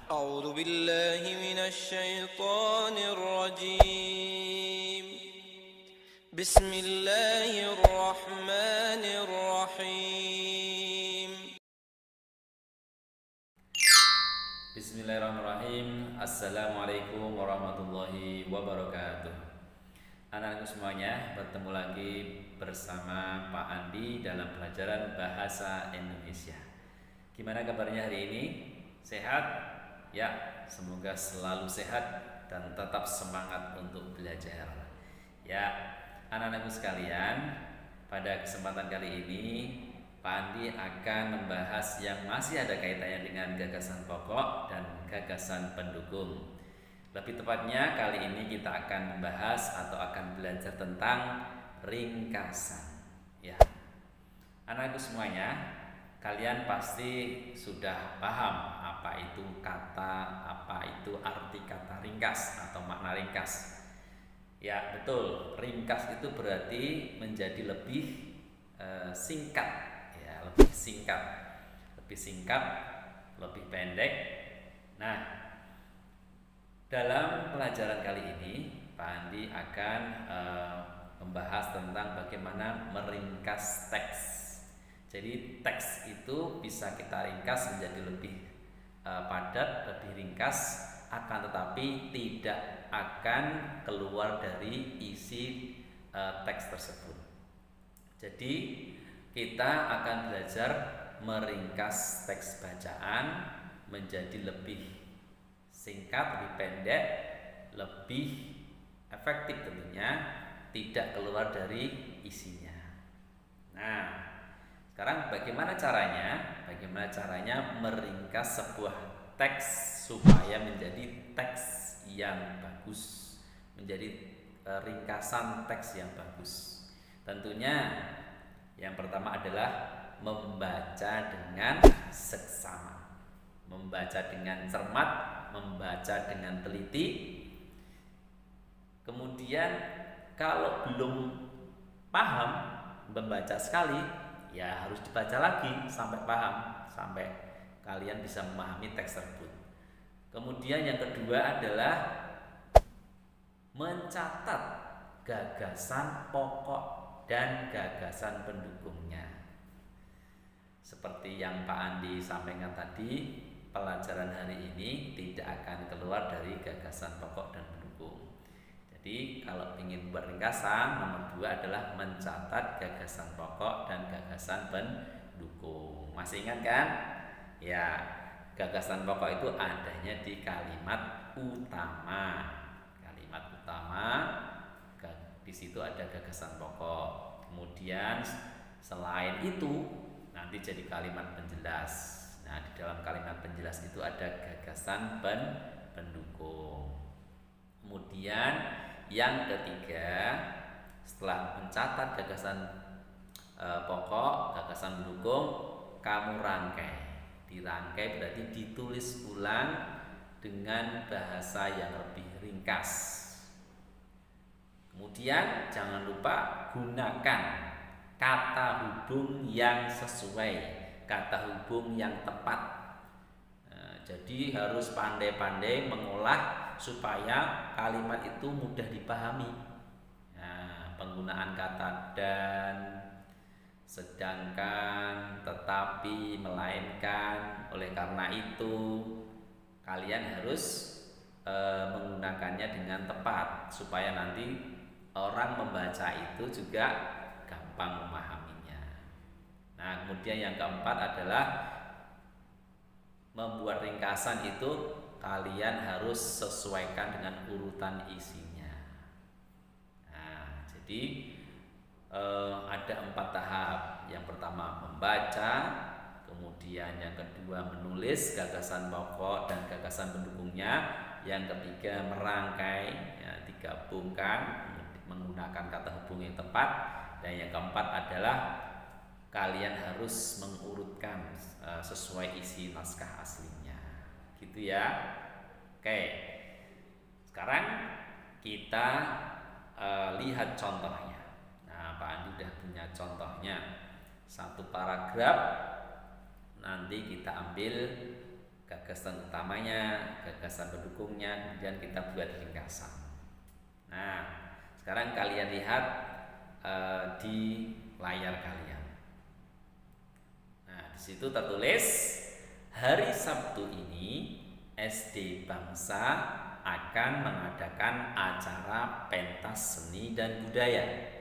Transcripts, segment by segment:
أعوذ بالله من الشيطان الرجيم بسم الله الرحمن الرحيم Bismillahirrahmanirrahim. Assalamualaikum warahmatullahi wabarakatuh. Anak-anakku semuanya, bertemu lagi bersama Pak Andi dalam pelajaran Bahasa Indonesia. Gimana kabarnya hari ini? Sehat? Ya, semoga selalu sehat dan tetap semangat untuk belajar. Ya, anak-anakku sekalian, pada kesempatan kali ini Pak Andi akan membahas yang masih ada kaitannya dengan gagasan pokok dan gagasan pendukung. Lebih tepatnya kali ini kita akan membahas atau akan belajar tentang ringkasan. Ya, anakku semuanya, kalian pasti sudah paham apa itu kata, apa itu arti kata ringkas atau makna ringkas. Ya, betul. Ringkas itu berarti menjadi lebih singkat. Lebih singkat, lebih pendek. Nah, dalam pelajaran kali ini Pak Andi akan membahas tentang bagaimana meringkas teks. Jadi teks itu bisa kita ringkas menjadi lebih padat, lebih ringkas, akan tetapi tidak akan keluar dari isi teks tersebut. Jadi kita akan belajar meringkas teks bacaan menjadi lebih singkat, lebih pendek, lebih efektif tentunya, tidak keluar dari isinya. Nah, sekarang bagaimana caranya? Bagaimana caranya meringkas sebuah teks supaya menjadi teks yang bagus, menjadi ringkasan teks yang bagus. Tentunya yang pertama adalah membaca dengan seksama, membaca dengan cermat, membaca dengan teliti. Kemudian kalau belum paham membaca sekali, ya harus dibaca lagi sampai paham, sampai kalian bisa memahami teks tersebut. Kemudian yang kedua adalah mencatat gagasan pokok dan gagasan pendukungnya. Seperti yang Pak Andi sampaikan tadi, pelajaran hari ini tidak akan keluar dari gagasan pokok dan pendukung. Jadi kalau ingin buat ringkasan, nomor 2 adalah mencatat gagasan pokok dan gagasan pendukung. Masih ingat kan? Ya, gagasan pokok itu adanya di kalimat utama. Kalimat utama, di situ ada gagasan pokok. Kemudian selain itu nanti jadi kalimat penjelas. Nah, di dalam kalimat penjelas itu ada gagasan pendukung. Kemudian yang ketiga, setelah mencatat gagasan pokok, gagasan pendukung, kamu rangkai. Dirangkai berarti ditulis ulang dengan bahasa yang lebih ringkas. Kemudian jangan lupa gunakan kata hubung yang sesuai, kata hubung yang tepat. Jadi harus pandai-pandai mengolah supaya kalimat itu mudah dipahami. Penggunaan kata dan, sedangkan, tetapi, melainkan. Oleh karena itu kalian harus menggunakannya dengan tepat supaya nanti orang membaca itu juga gampang memahaminya. Nah, kemudian yang keempat adalah membuat ringkasan itu kalian harus sesuaikan dengan urutan isinya. Nah, jadi ada 4 tahap. Yang pertama membaca, kemudian yang kedua menulis gagasan pokok dan gagasan pendukungnya, yang ketiga merangkai, ya, digabungkan menggunakan kata hubung yang tepat, dan yang keempat adalah kalian harus mengurutkan sesuai isi naskah aslinya, gitu ya. Oke, sekarang kita lihat contohnya. Nah, Pak Andi udah punya contohnya, satu paragraf. Nanti kita ambil gagasan utamanya, gagasan pendukungnya, kemudian kita buat ringkasan. Nah, sekarang kalian lihat di layar kalian. Nah, di situ tertulis hari Sabtu ini SD Bangsa akan mengadakan acara pentas seni dan budaya.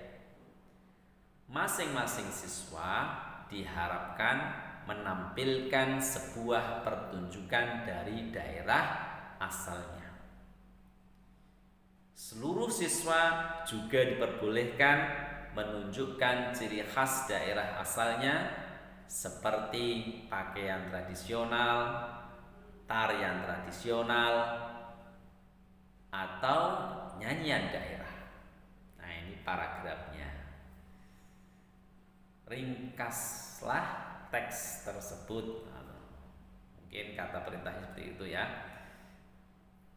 Masing-masing siswa diharapkan menampilkan sebuah pertunjukan dari daerah asalnya. Seluruh siswa juga diperbolehkan menunjukkan ciri khas daerah asalnya seperti pakaian tradisional, tarian tradisional, atau nyanyian daerah. Nah, ini paragrafnya. Ringkaslah teks tersebut. Mungkin kata perintahnya seperti itu ya.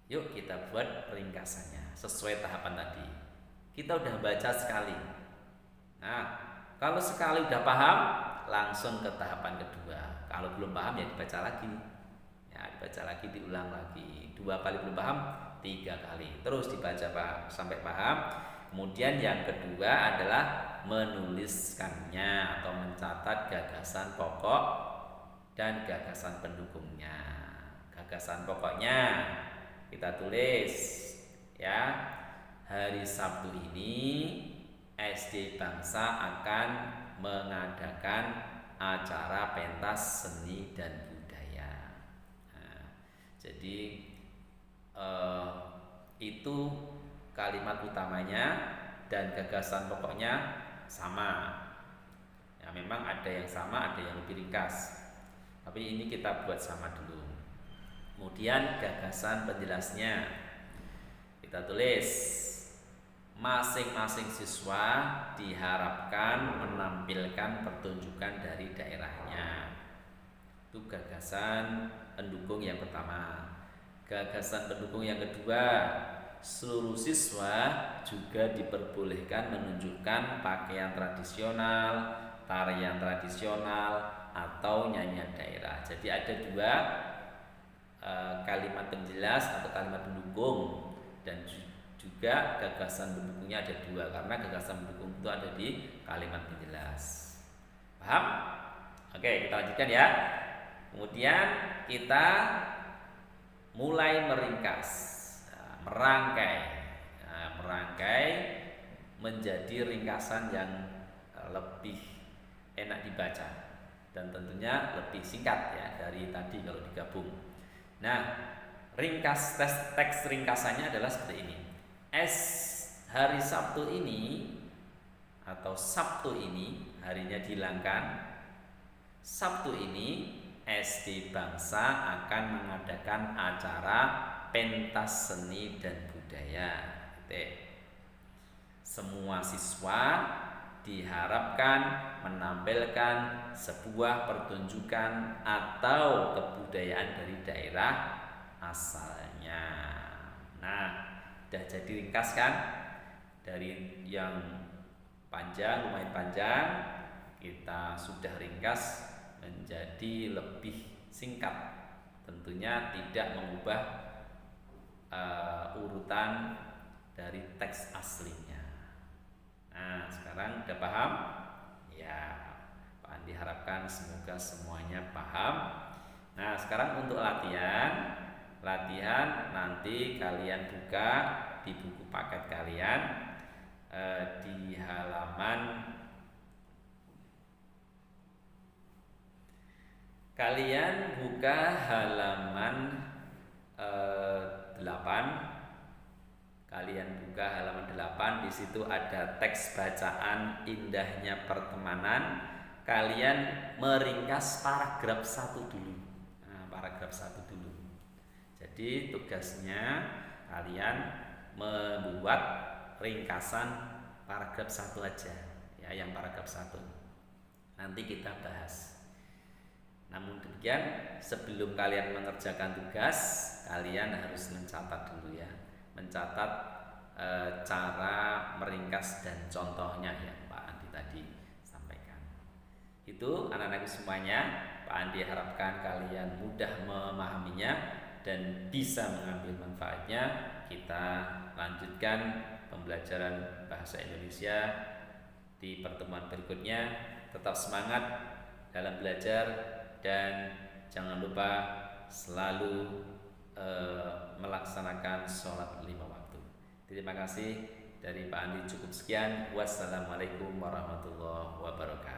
Yuk kita buat ringkasannya sesuai tahapan tadi. Kita udah baca sekali. Nah, kalau sekali udah paham, langsung ke tahapan kedua. Kalau belum paham ya dibaca lagi. Ya, dibaca lagi, diulang lagi. 2 kali belum paham, 3 kali. Terus dibaca sampai paham. Kemudian yang kedua adalah menuliskannya atau mencatat gagasan pokok dan gagasan pendukungnya. Gagasan pokoknya kita tulis ya. Hari Sabtu ini SD Bangsa akan mengadakan acara pentas seni dan budaya. Nah, jadi itu kalimat utamanya dan gagasan pokoknya sama. Ya, memang ada yang sama, ada yang lebih ringkas. Tapi ini kita buat sama dulu. Kemudian gagasan penjelasnya kita tulis. Masing-masing siswa diharapkan menampilkan pertunjukan dari daerahnya. Itu gagasan pendukung yang pertama. Gagasan pendukung yang kedua, seluruh siswa juga diperbolehkan menunjukkan pakaian tradisional, tarian tradisional, atau nyanyian daerah. Jadi ada 2 kalimat penjelas atau kalimat pendukung, dan juga gagasan pendukungnya ada 2 karena gagasan pendukung itu ada di kalimat penjelas. Paham? Oke, kita lanjutkan ya. Kemudian kita mulai meringkas, merangkai menjadi ringkasan yang lebih enak dibaca dan tentunya lebih singkat ya dari tadi kalau digabung. Nah, teks ringkasannya adalah seperti ini. Hari Sabtu ini atau Sabtu ini, harinya dihilangkan. Sabtu ini SD Bangsa akan mengadakan acara pentas seni dan budaya. Semua siswa diharapkan menampilkan sebuah pertunjukan atau kebudayaan dari daerah asalnya. Nah, udah jadi ringkas kan? Dari yang panjang, lumayan panjang, kita sudah ringkas menjadi lebih singkat. Tentunya tidak mengubah urutan dari teks aslinya. Nah, sekarang udah paham? Ya, Pak Andi harapkan semoga semuanya paham. Nah, sekarang untuk latihan nanti kalian buka di buku paket kalian di halaman kalian buka halaman 8. Kalian buka halaman 8, di situ ada teks bacaan indahnya pertemanan. Kalian meringkas paragraf 1 dulu. Nah, paragraf 1 dulu. Jadi tugasnya kalian membuat ringkasan paragraf 1 aja. Ya, yang paragraf 1. Nanti kita bahas. Namun demikian, sebelum kalian mengerjakan tugas, kalian harus mencatat dulu ya. Mencatat cara meringkas dan contohnya yang Pak Andi tadi sampaikan. Itu anak-anakku semuanya, Pak Andi harapkan kalian mudah memahaminya dan bisa mengambil manfaatnya. Kita lanjutkan pembelajaran bahasa Indonesia di pertemuan berikutnya. Tetap semangat dalam belajar dan jangan lupa selalu melaksanakan sholat 5 waktu. Terima kasih dari Pak Andi, cukup sekian. Wassalamualaikum warahmatullahi wabarakatuh.